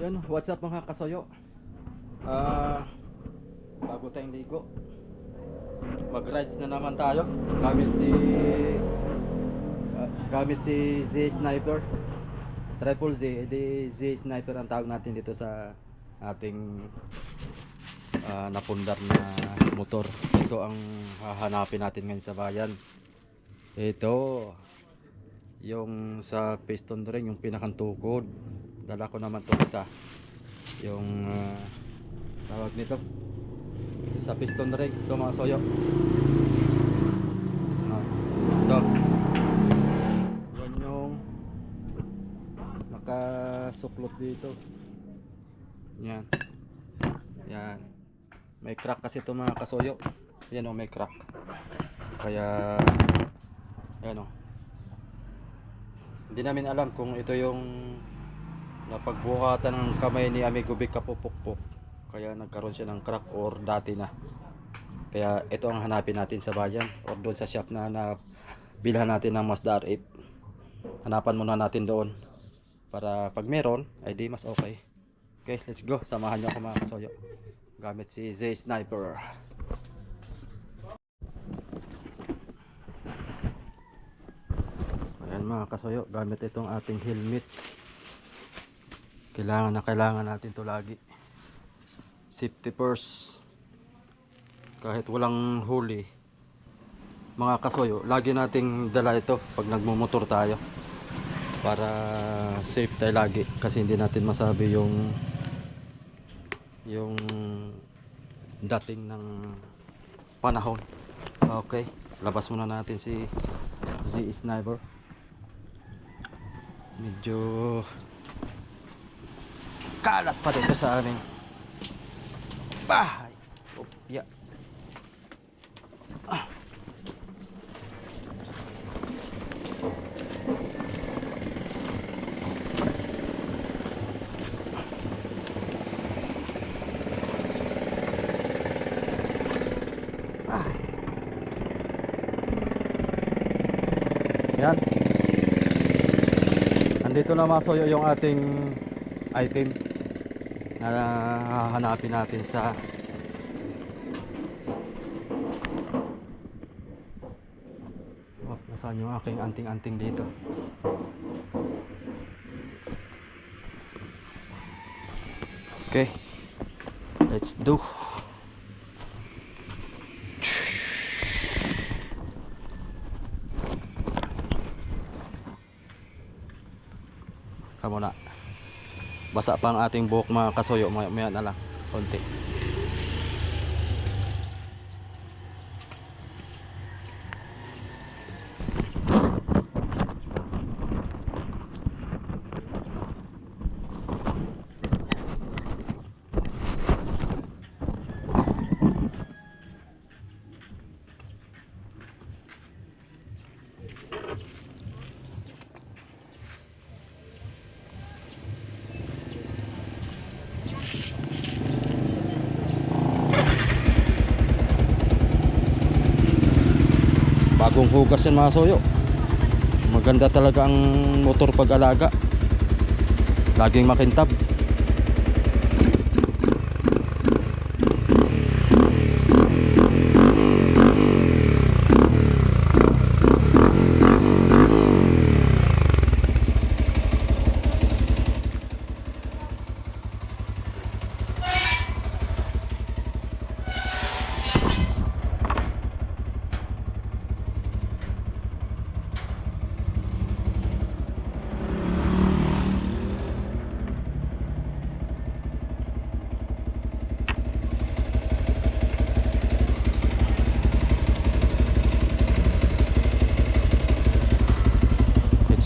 Yun, what's up mga kasoyo? Ah, bago tayong ligo, mag-rides na naman tayo. Gamit si Z Sniper, Triple Z, edi Z Sniper ang tawag natin dito sa ating napundar na motor. Ito ang hahanapin natin ngayon sa bayan. Ito, yung sa piston ring, yung pinakang-tukod. Dala ko naman to isa, yung tawag nito sa piston ring. Ito mga soyo, ito yan yung nakasuklot dito. Yan, yan, may crack kasi ito mga kasoyo. Yan o, may crack, kaya yan o. Hindi namin alam kung ito yung napagbuhatan ng kamay ni Amigo Big Kapupukpuk, kaya nagkaroon siya ng crack, or dati na. Kaya ito ang hanapin natin sa bayan or doon sa shop na bilhan natin ng Mazda R8. Hanapan muna natin doon para pag meron ay di mas okay. Okay, let's go. Samahan niyo ako mga kasoyo gamit si Z Sniper. Ayan mga kasoyo, gamit itong ating helmet. Kailangan natin to lagi. Safety first. Kahit walang huli, mga kasoyo, lagi nating dala ito pag nagmumotor tayo, para safe tayo lagi. Kasi hindi natin masabi yung dating ng panahon. Okay, labas muna natin si Z Sniper. Medyo kalat pa dito sa aming bahay. Opya. Yan. Andito na masoyo yung ating item na hahanapin natin sa nasaan yung aking anting-anting dito. Okay, let's do. Kamo na. Basa pa ang ating buhok mga kasoyo, maya na lang konti. Bagong hugas yan mga soyo. Maganda talaga ang motor pag-alaga. Laging makintab.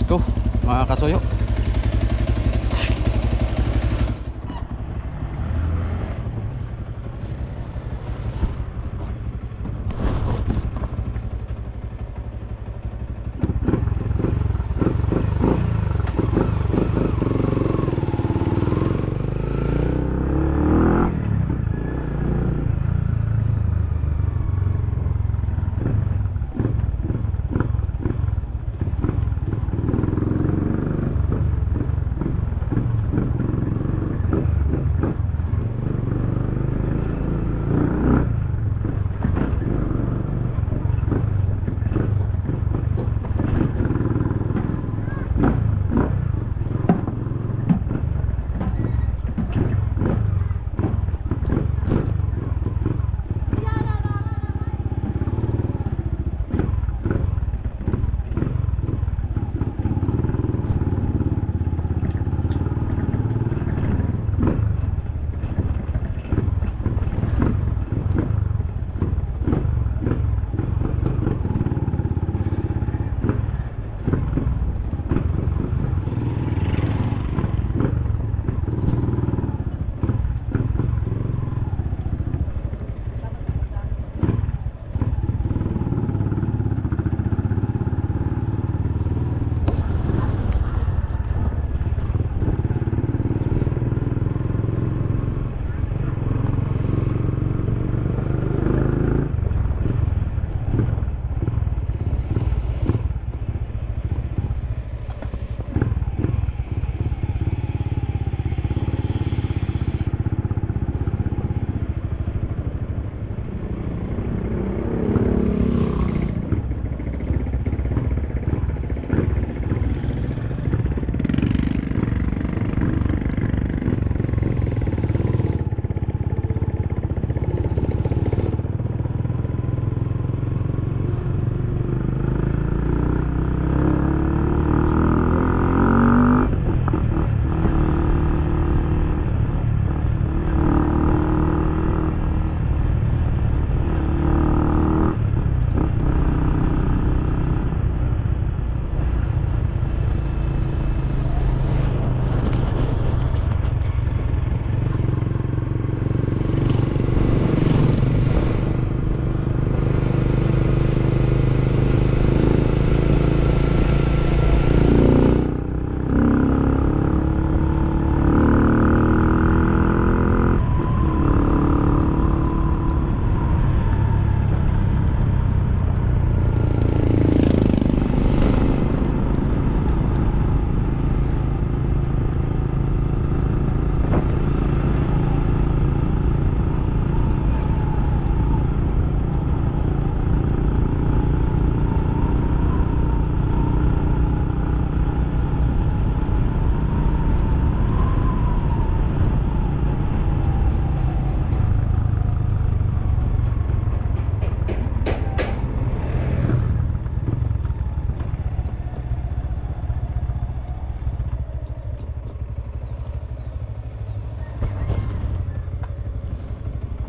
Go mga kasoyo.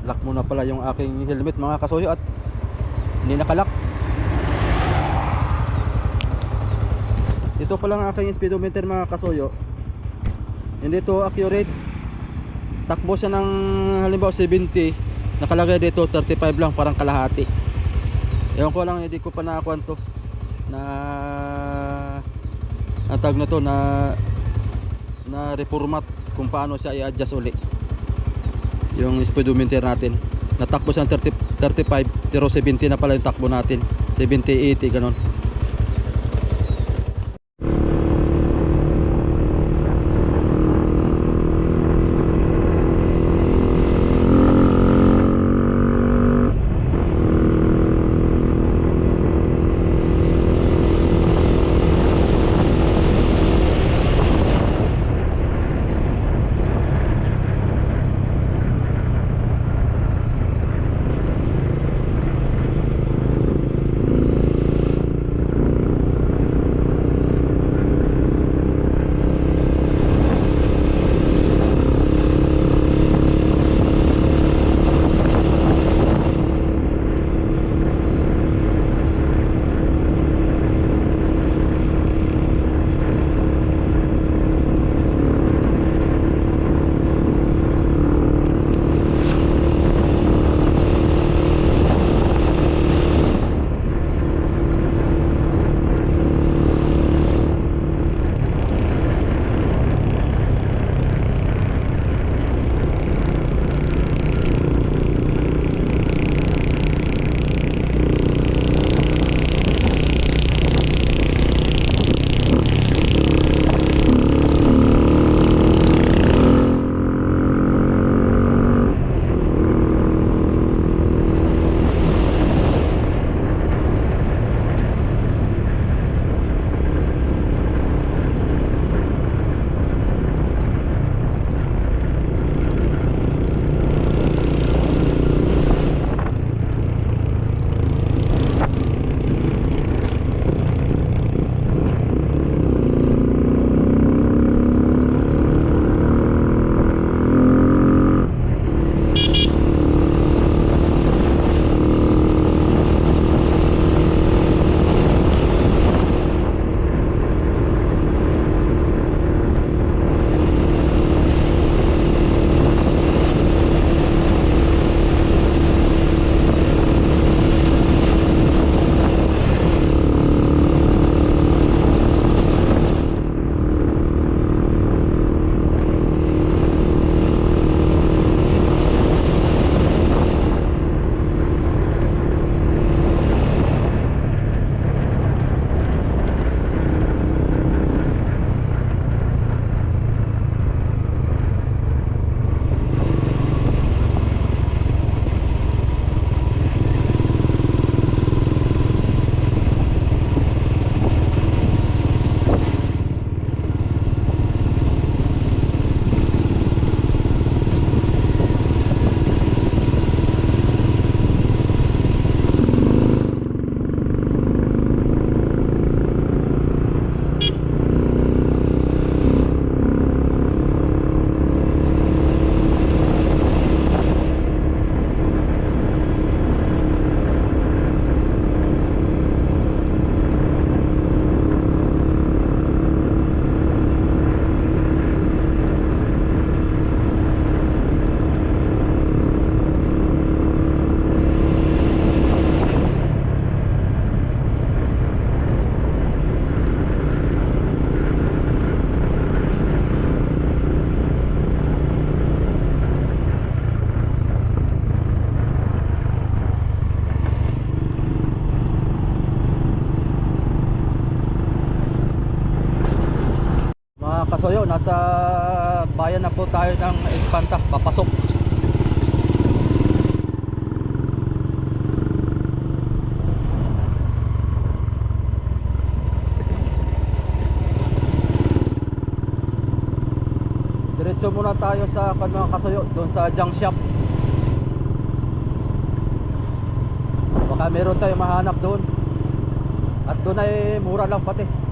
Lock muna pala yung aking helmet mga kasuyo at hindi nakalock. Ito pala ang aking speedometer mga kasuyo. Hindi to accurate. Takbo siya ng halimbawa 70, nakalagay dito 35 lang, parang kalahati. Ewan ko lang, hindi ko pa nakakuan to na ang tag na to na reformat kung paano siya i-adjust uli yung speedometer natin. Natakbo siya ng 35 pero 70 na pala yung takbo natin, 70, 80 ganon. Kasuyo, nasa bayan na po tayo ng Infanta, papasok. Diretso muna tayo sa mga Kasuyo, doon sa junk shop. Baka meron tayong mahanap doon. At doon ay mura lang pati.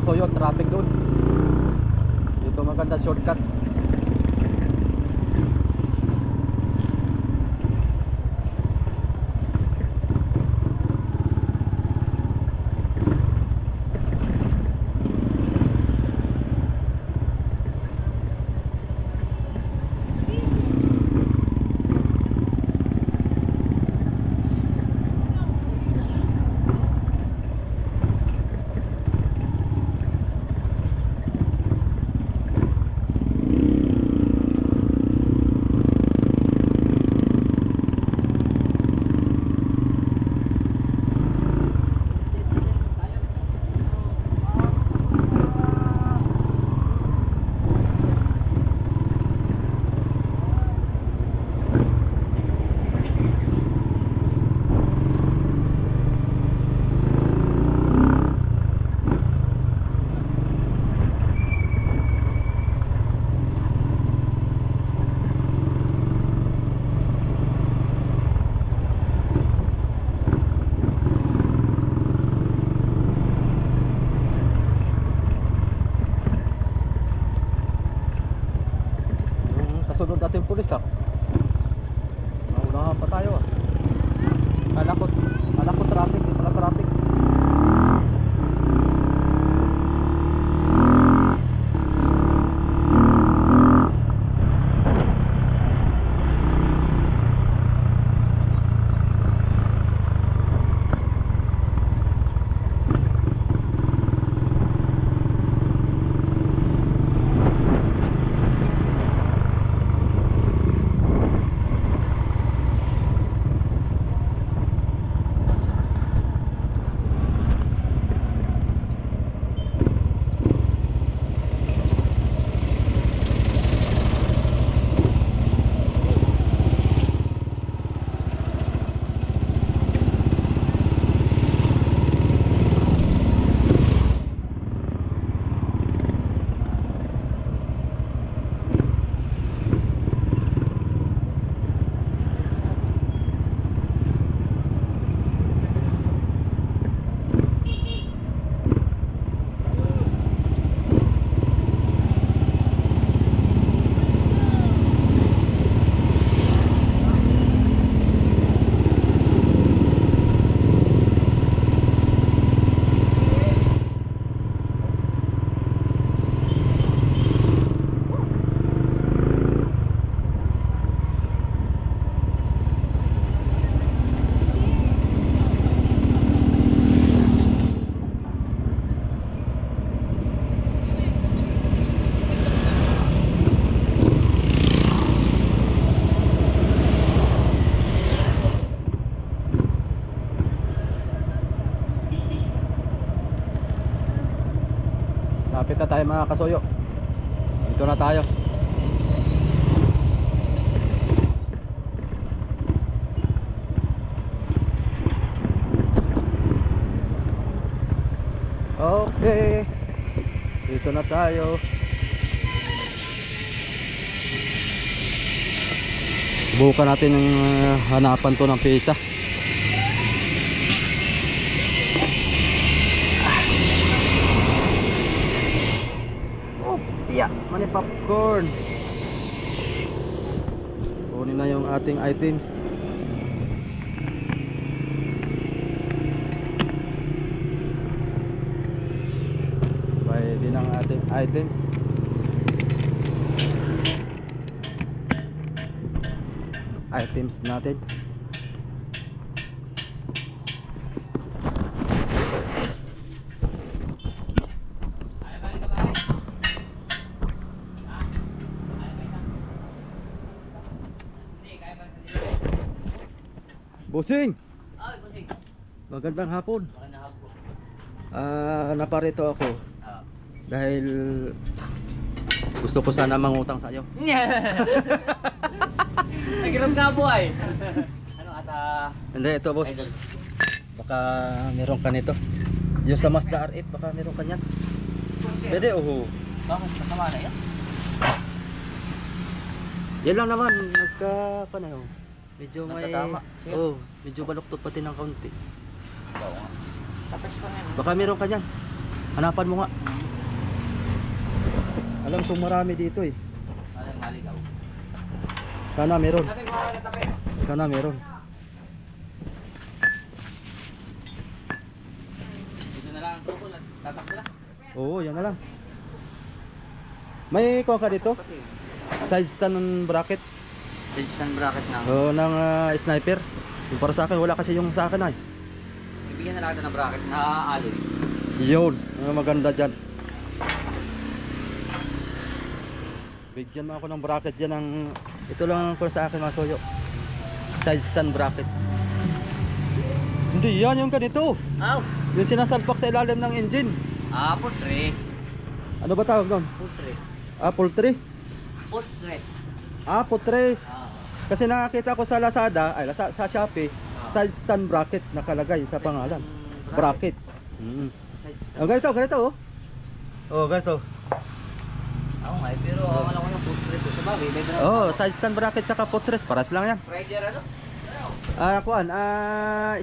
kasuyo, traffic doon. Dito maganda shortcut. Kasunod natin pulis ah. Naunahan pa tayo ah. Kala ko traffic, di pala traffic. Lapit na tayo mga kasuyo. Dito na tayo. Okay. Dito na tayo. Subukan natin ng hanapan to ng pesa. Yeah, money popcorn. Kunin na yung ating items. Pwede ng ating items. Items natin. Bossing! Ay, bossing. Magandang hapon. Magandang hapon. Naparito ako dahil gusto ko sana mangutang sa iyo. Nagiram ka po ay. Ano ata? Hindi, ito boss. Idol. Baka meron ka nito. Yung sa Mazda R8, baka meron ka niyan. Pwede, oho. Bakit? Kasama na yan? Yan lang naman, nagka-panayo. Medyo may... Nagkatama, sir. Oo, medyo baluktot pati ng kaunti. Oo nga. Tapos lang yan. Baka meron ka niyan. Hanapan mo nga. Alam kong marami dito eh. Alang maligaw. Sana meron. Tabi ko na tabi. Sana meron. Dito na lang. Tukol at tatakbo na. Oo, yan na lang. May kuha ka dito? Pati. Side stand ng bracket. Tension bracket na. Oo, ng sniper. Yung para sa akin, wala kasi yung sa akin ay. Ibigyan na lang ito ng bracket na alloy. Yun, ang maganda dyan. Bigyan mo ako ng bracket dyan ng... Ito lang ang kuha sa akin mga soyo. Side stand bracket. Hindi yan, yung ganito. Aw! Yung sinasalpak sa ilalim ng engine. Putre. Ano ba tawag doon? Putre. Poultry? Putre. Putres. Kasi nakakita ko sa Lazada, sa Shopee, side stand bracket nakalagay sa pangalan. Bracket. Ganito oh. Oh, ganito. Oo nga, pero akala ko yung putre po. Sa bagay, may ground. Oh, side stand bracket saka potres, paras lang yan. Rider ano?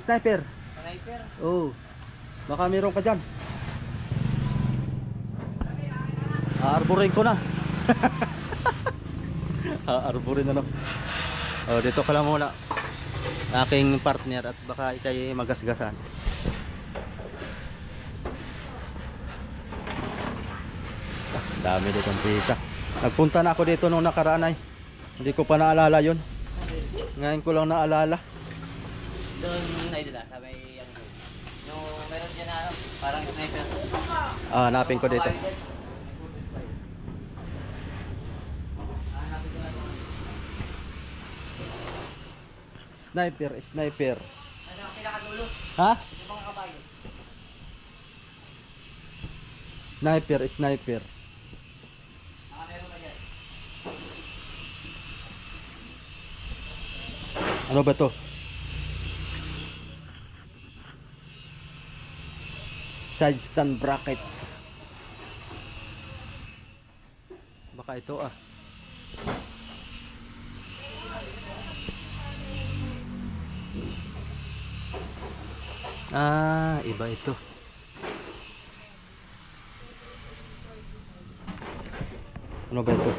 Sniper. Sniper. Oh. Baka meron ka diyan. Arborin ko na. Arborin na no. Oh, dito ka lang muna. Aking partner at baka ikay magasgasan. Dami ditong pisa. Nagpunta na ako dito nung nakaraan ay. Hindi ko pa naalala yun. Ngayon ko lang naalala. Doon na ito na, sa may ano doon. Yung meron dyan na ano, parang sniper. Hanapin ko dito. Sniper. Ano ang pinakadulo? Ha? Yung mga kabayo. Sniper. Meron ka dyan. Ano ba to? Side stand bracket. Baka ito iba ito. Ano ba ito?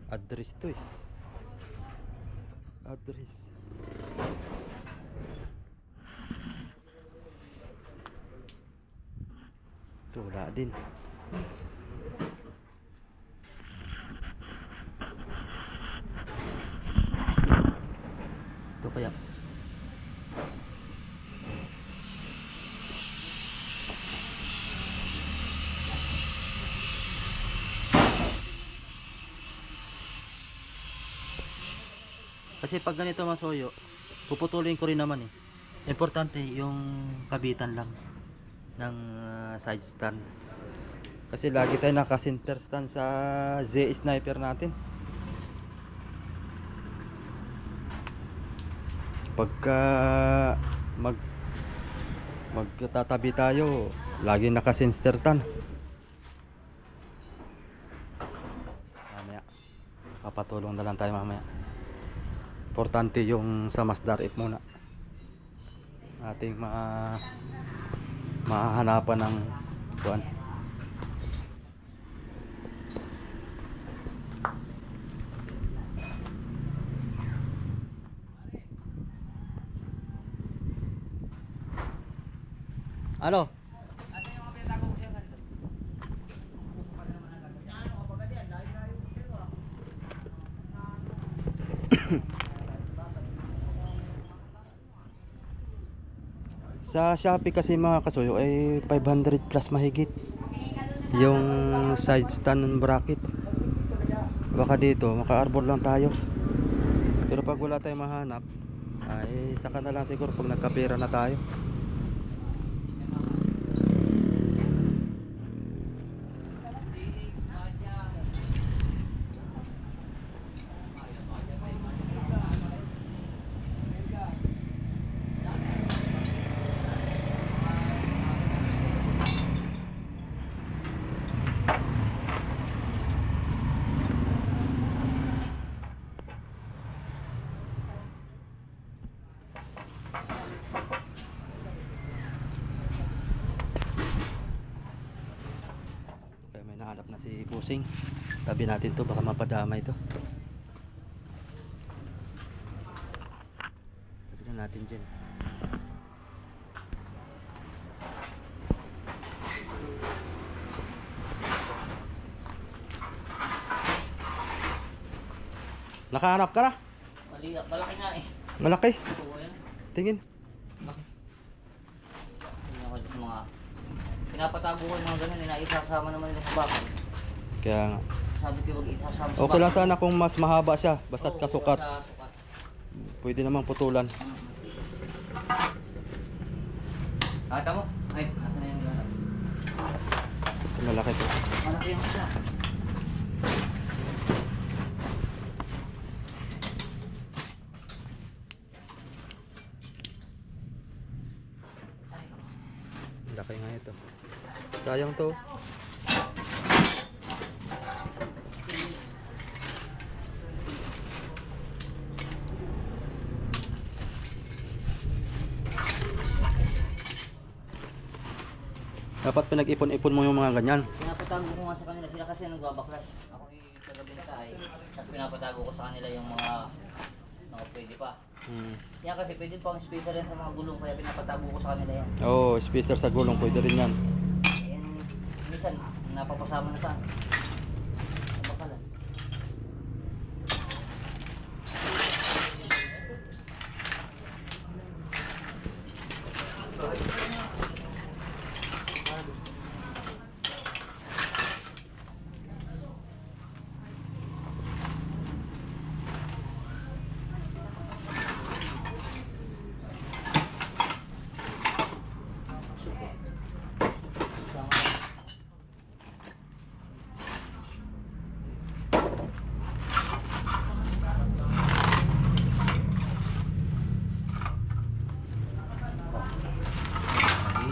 Address to eh. Address. Ito wala din. Ito kaya. Kasi pag ganito masuyo, puputulin ko rin naman eh. Importante yung kabitan lang ng side stand. Kasi lagi tayo naka-center stand sa Z Sniper natin. Pagka magtatabi tayo, lagi naka-center stand. Mamaya, papatulong na lang tayo mamaya. Importante yung sa Masdar If muna. Ating mahahanapan ng kuan. Ano? Ano yung mga pinatago ko siya ganito? Sa Shopee kasi mga kasuyo ay 500 plus mahigit yung side stand ng bracket. Baka dito maka-arbor lang tayo. Pero pag wala tayong mahanap ay saka na lang siguro pag nagkapera na tayo. housing. Tabi natin to, baka mapadama ito. Tabi na natin dyan. Nakahanap ka na? Malaki nga eh. Malaki. Oo, yan. Tingin. Tingnan ko yung mga pinapatago ko yung mga ganun, inaisasama naman nila sa bakal. Kaya nga. Sabi ko wag isasama sa Okay lang sana kung mas mahaba siya. Basta't Oo, kasukat. sa sukat. Pwede namang putulan. Kata mo? Ay, nasa na yung ganap? Mas malaki to. Malaki yung isa. Laki nga ito. Sayang to. Dapat pinag-ipon-ipon mo yung mga ganyan. Pinapatago ko nga sa kanila, sila kasi nagbabaklas. Ako yung taga-benta ay, tapos pinapatago ko sa kanila yung mga pwede pa. Yan kasi pwede pang spacer yan sa mga gulong, kaya pinapatago ko sa kanila yan. Oo, spacer sa gulong, pwede rin yan. Yan, minsan, napapasama na sa bakalan.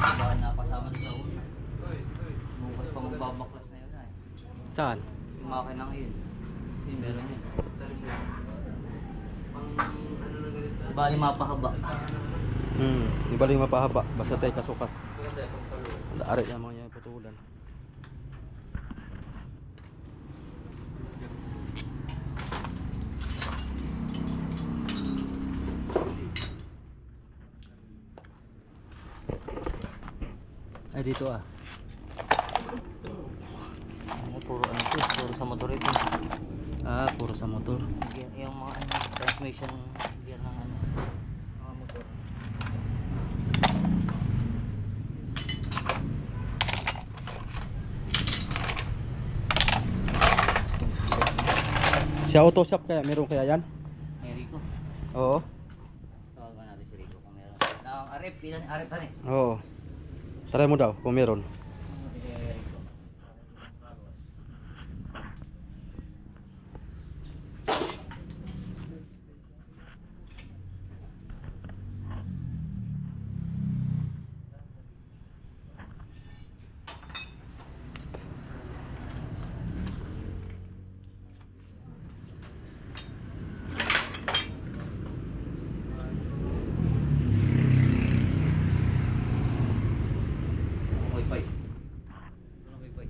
Baka napasama na sa una. Bukas pa magbabaklas na yun ay. Saan? Yung makinang yun. Yun meron yun. Bali mapahaba. Di ba yung mapahaba? Basta tayo kasukat. Ari na mga yan putulan. Ay dito ah. Puro ano ito, puro sa motor ito. Ah, puro sa motor. Yung mga ano, transmission gear ng ano, mga motor. Si auto shop kaya, meron kaya yan? May Rico. Oo. Tawagan natin si Rico kung meron. Ang arep, ilan arep pa eh. Oo. Try mo daw kung meron. Wi-Fi. Ano Wi-Fi?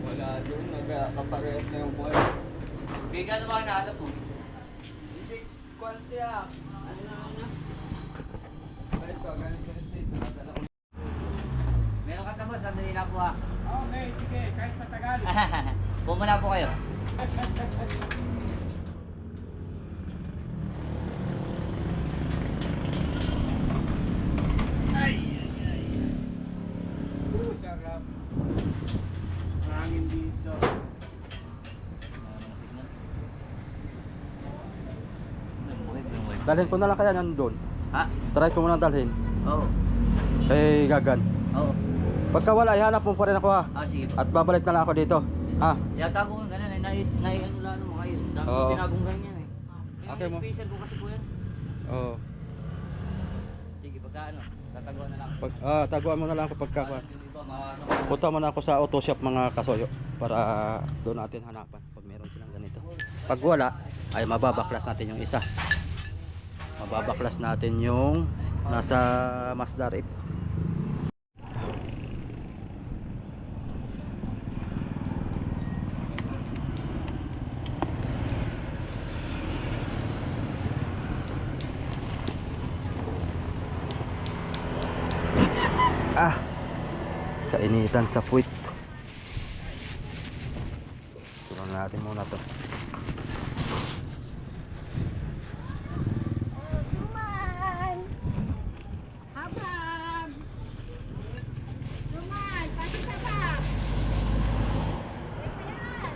Wala doon, nagkaparehas na yung buhay. Kaya gano'n ba hinahanap mo? Hindi, kwan siya. Ano na ano? Ganito, ganito. Nakadala ko. Meron ka tapos, sandali na po ha. Okay, sige, kahit matagal. Pumuna po kayo. Sarap. Hangin dito. Dalhin ko na lang kaya yan doon. Ha? Try ko muna dalhin. Oo. Kay Gagan. Oo. Pagka wala, ihanap mo pa rin ako ha. Ah, sige. At babalik na lang ako dito. Ha? Yata ko nga ganun eh, ano lang mo kayo. Dami Oo. pinagong ganyan eh. Okay mo. Special ko kasi po yan. Oo. Sige, pagka ano, tatanggalin taguan na lang. Taguan mo na lang kapag Yung iba, punta mo na ako sa auto shop mga kasoyo para doon natin hanapan pag meron silang ganito. Pag wala ay mababaklas natin yung isa. Mababaklas natin yung nasa Mazda RX. Kainitan sa puwit. Turuan natin muna to. Duman! Habang! Duman! Pasok na ba? Wait pa yan!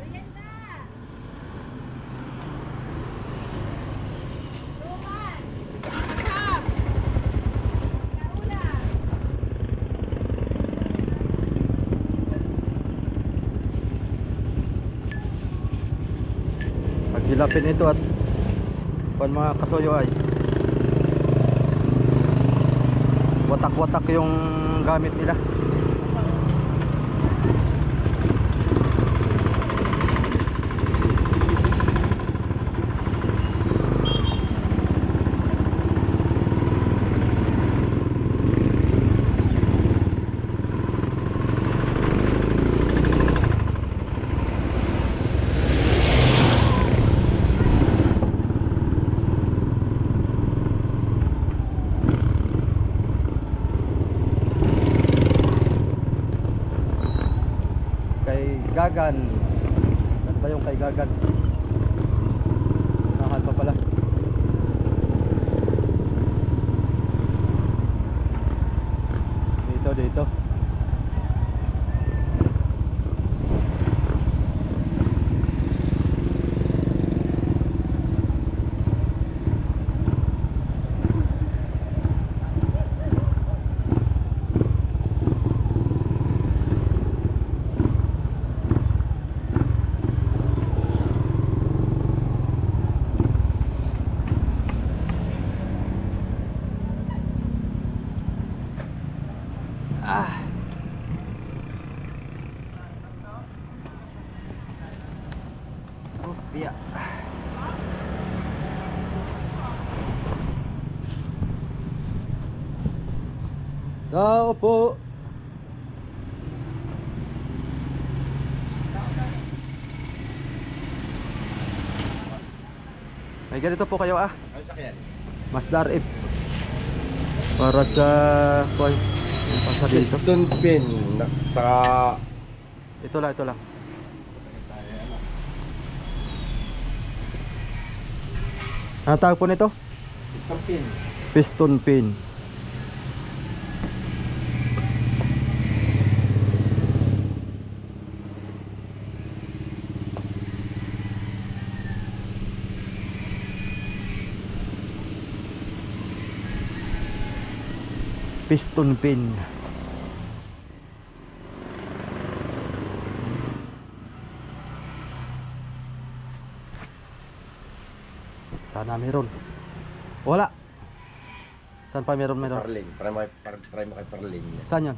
Ganyan na! Duman! Hab! Nauna! Paghilapin ito at kung mga kasoyo ay watak-watak yung gamit nila. Gagan. Saan ba yung kay Gagan? Unahan pa pala. Dito. Oh, biya. Tao po. May ganito po kayo ah. Ano sakyan? Mazda RX. Para sa kwan. Pasa dito. Piston pin. Saka... Ito lang. Ano tawag po nito? Piston pin. Piston pin. Piston pin. Sana meron. Wala. Saan pa meron? Parling. Try mo kay Parling. Saan yun?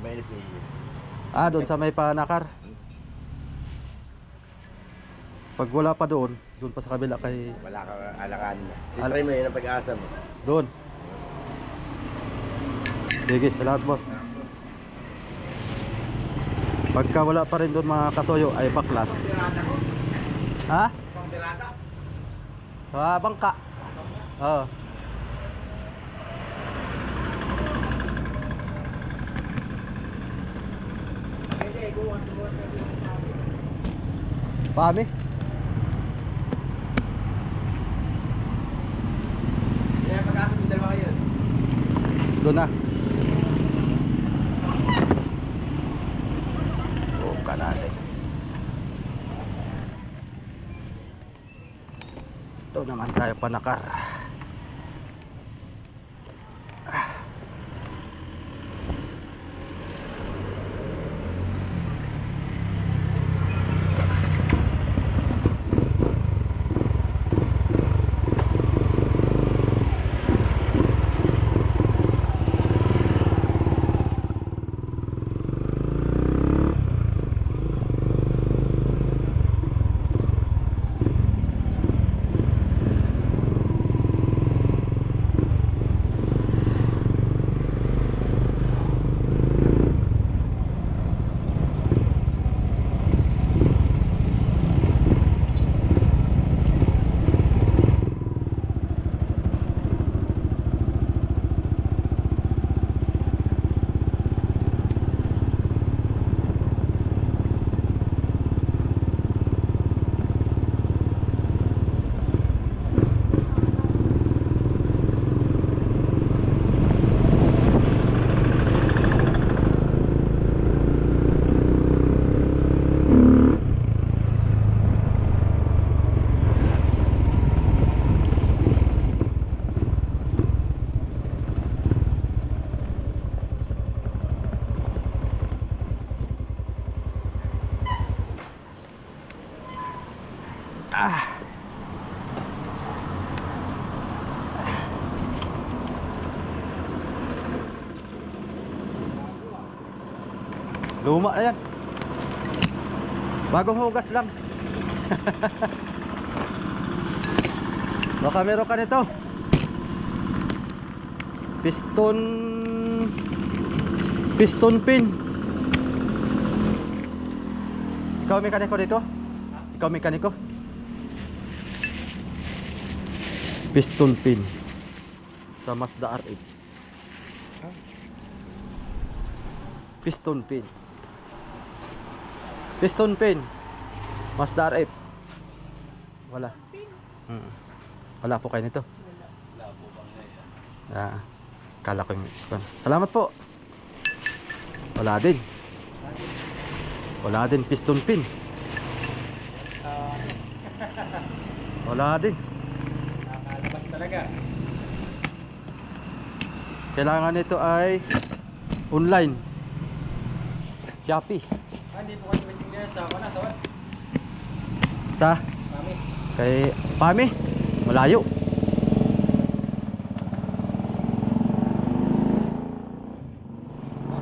May LPU. Doon sa may panakar. Pag wala pa doon pa sa kabila kay Wala ka alakan. Try mo yun ang pag-asa mo. doon. Sige, salamat boss. Pagka wala pa rin doon mga kasoyo ay baklas. Ha? Pang-birada? Bangka. Oo. Pami? Kaya pag-asa mo dalawa kayo. Doon na. Oh, kanate. Doon naman tayo panakar. Luma na yan. Bagong hugas lang. Baka meron ka nito. Piston pin. Ikaw mekaniko dito? Ikaw mekaniko? Piston pin sa Mazda R8. Piston pin. Piston pin. Mazda R8. Wala. Wala po kayo nito. Wala po bang kala ko yung... Salamat po. Wala din. Wala din piston pin. Wala din. Nakalabas talaga. Kailangan nito ay online. Shopee. Hindi po kayo waiting din sa ako na. Sa? Kami. Kay Pami. Malayo.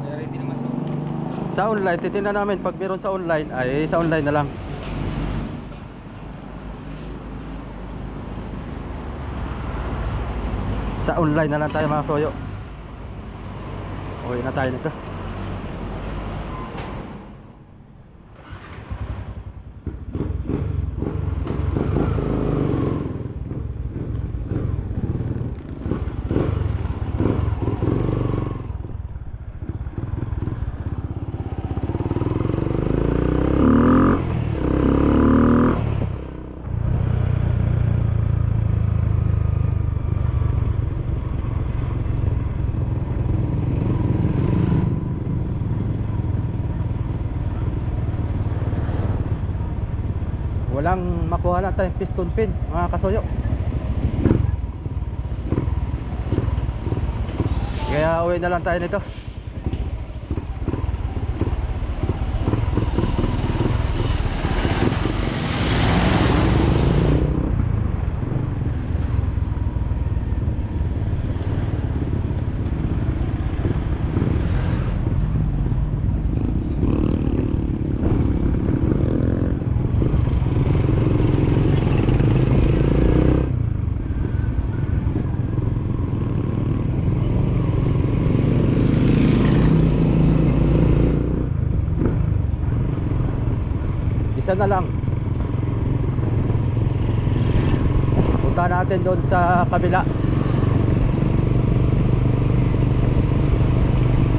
Ready naman sa Sa online, titingnan namin pag meron sa online ay sa online na lang. Sa online na lang tayo mga soyo. Okay na tayo nito. Walang makuha na tayong piston pin mga kasoyo. Kaya uwi na lang tayo nito. Isa na lang. Punta natin doon sa kabila.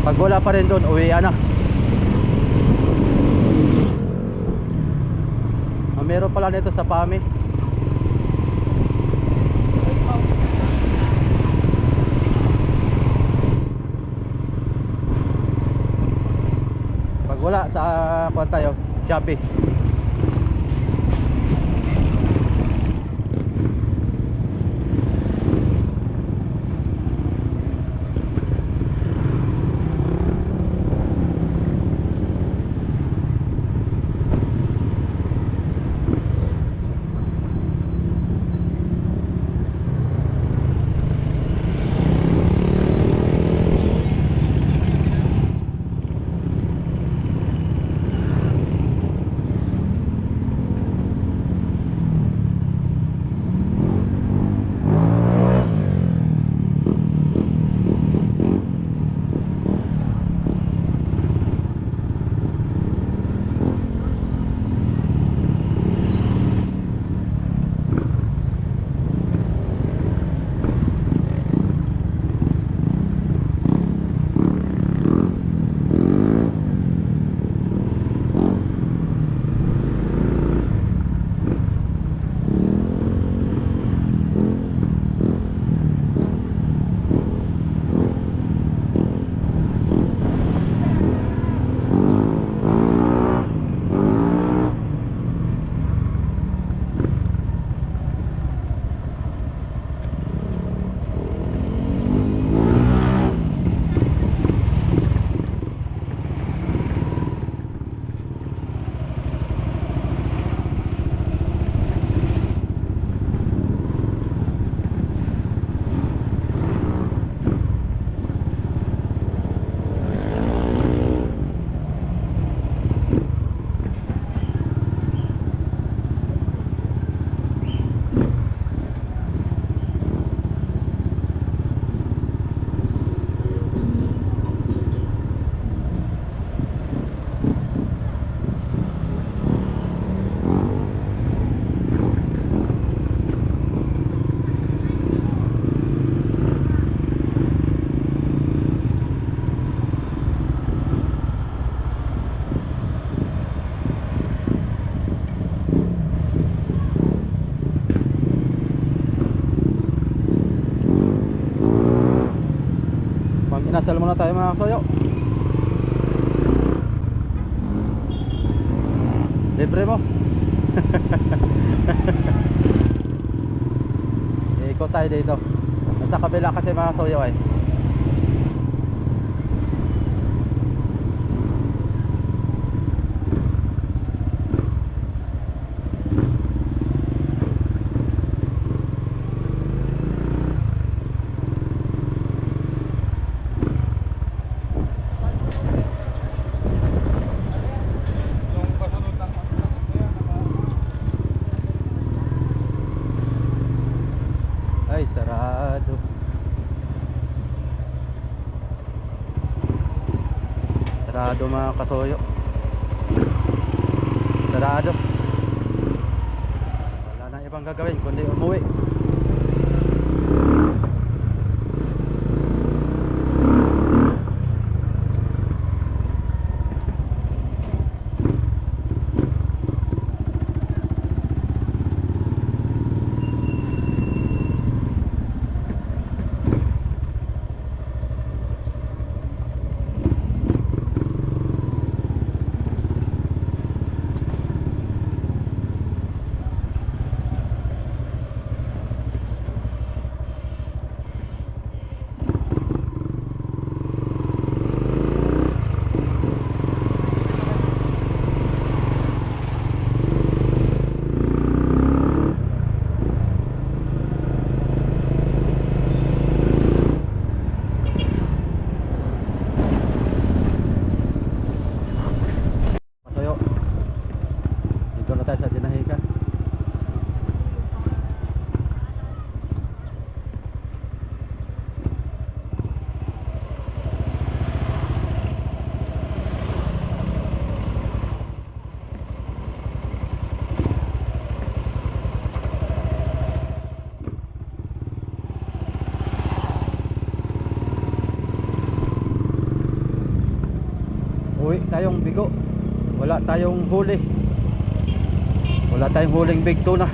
Pag wala pa rin doon, uwi na. Meron pala nito sa Pami. Pag wala sa kuwan tayo, Shopee. Mag-inasal muna tayo mga kasoyo. Libre mo. Ikot tayo dito. Nasa kabila kasi mga kasoyo ay. Yung kasunod ng Ay, sarado. Sarado mga kasoyo. Sarado. Wala na ibang gagawin kundi umuwi. Kasoyo. Dito na tayo sa Dinahican. Uwi tayong bigo. Wala tayong huli. Wala tayong huling big tuna.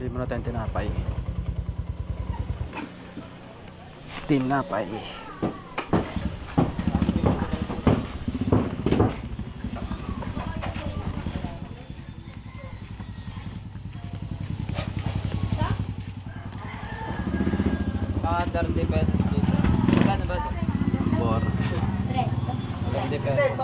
Bili muna tayong tinapay. Tinapay. Ah, 30 pesos dito. Magkano ba ito? Bor. 30 pesos.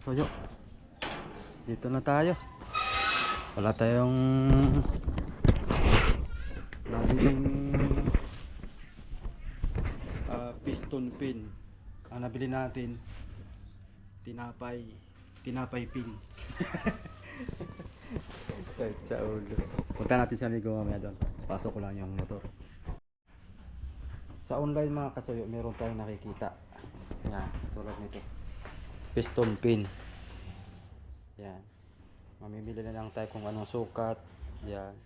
Kasoyo. Dito na tayo. Wala tayong nabiling piston pin. Ang nabili natin tinapay pin. Kahit sa ulo. Punta natin sa amigo mamaya doon. Pasok ko lang yung motor. Sa online mga kasoyo, meron tayong nakikita. Yan, tulad nito. Piston pin. Yan. Mamimili na lang tayo kung anong sukat. Yan.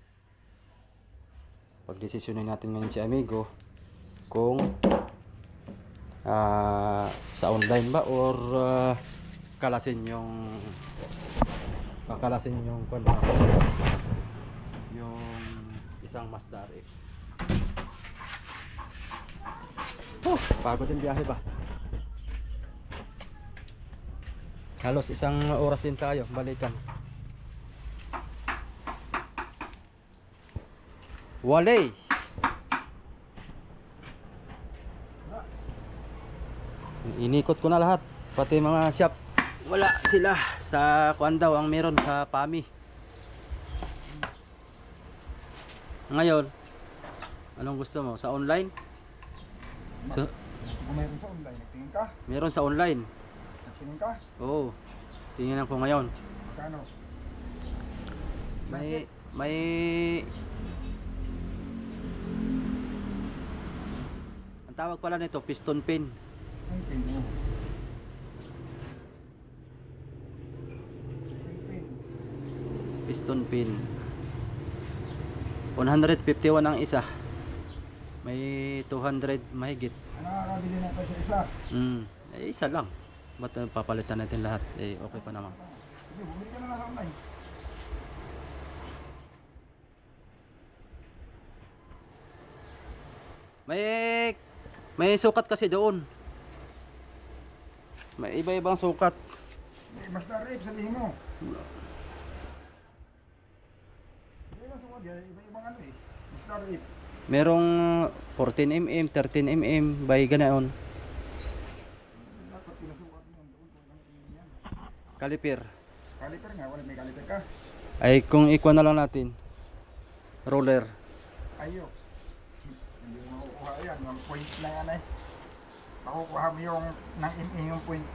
Pagdesisyonin natin ngayon si amigo kung sa online ba or kakalasin yung yung isang Mazda RX. Pagod yung biyahe ba? Halos isang oras din tayo balikan. Wale. Inikot ko na lahat, pati mga shop. Wala sila sa kuan daw ang meron sa PAMI. Ngayon, anong gusto mo? Sa online? So, Kung mayroon sa online, nagtingin ka? meron sa online. Nagtingin ka? Oo. Tingnan ko ngayon. Magkano? May ang tawag pala nito piston pin. Ang pin mo. Piston pin. 151 ang isa. May 200 mahigit. Ano nakakabili na tayo sa isa? Isa lang. Ba't papalitan natin lahat? Okay pa naman. Sige, bumili ka na lang sa online. May sukat kasi doon. May iba-ibang sukat. Mas na-rape, sabihin mo. Iba-ibang sukat yan, iba-ibang ano eh. Mas na-rape. Merong 14mm, 13mm, by ganaon. Dapat pinasukat mo yan doon kung ano yan. Caliper. Caliper nga, wala may caliper ka. Ay kung ikuha na lang natin. Roller. Ayok. Hindi mo makukuha yan, yung point na yan eh. Makukuha mo yung ng mm, yung point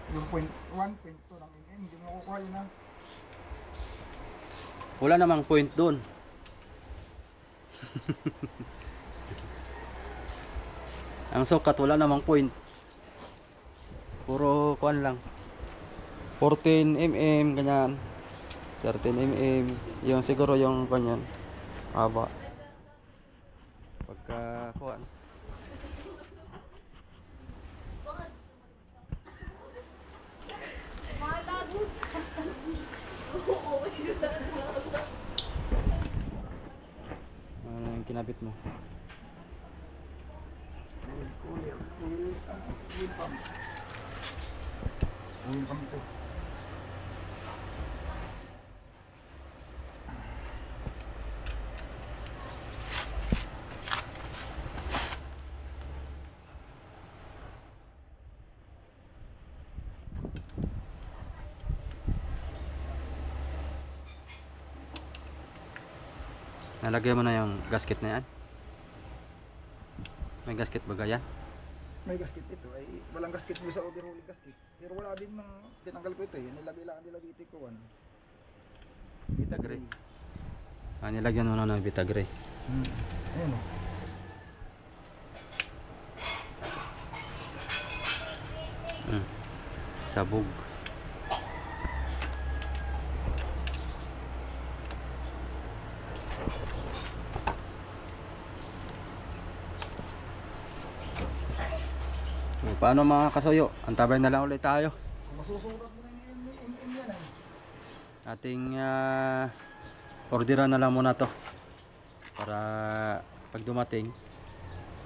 1, point 2 ng mm, hindi mo makukuha yun ha. Wala namang point doon. Ang sukat wala namang point. Puro kuan lang. 14mm ganyan. 13mm, yung siguro yung kanyan. Haba. Pagka kuan. Ano yung kinabit mo? Uwi pang ito. Nalagay mo na yung gasket na yan? May gasket ba yan? May gasket ito ay walang gasket mo sa overhauling gasket. Pero wala din ng tinanggal ko ito eh. Nilagay lang nila dito ko ano. Vitagray. Nilagyan mo na ng Vitagray. Ayun oh. Sabog. Paano mga kasuyo? Antabay na lang ulit tayo. Kung masusukat mo na yung mm yan eh. Ating orderan na lang muna to para pag dumating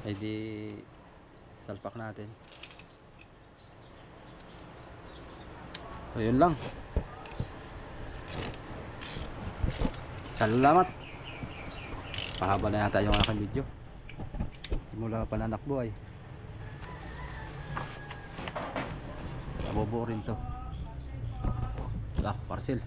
ay di salpak natin. So yun lang. Salamat. Pahaba na yata yung aking video. Simula pa na nakbuhay. Nabobo rin to. Parcel.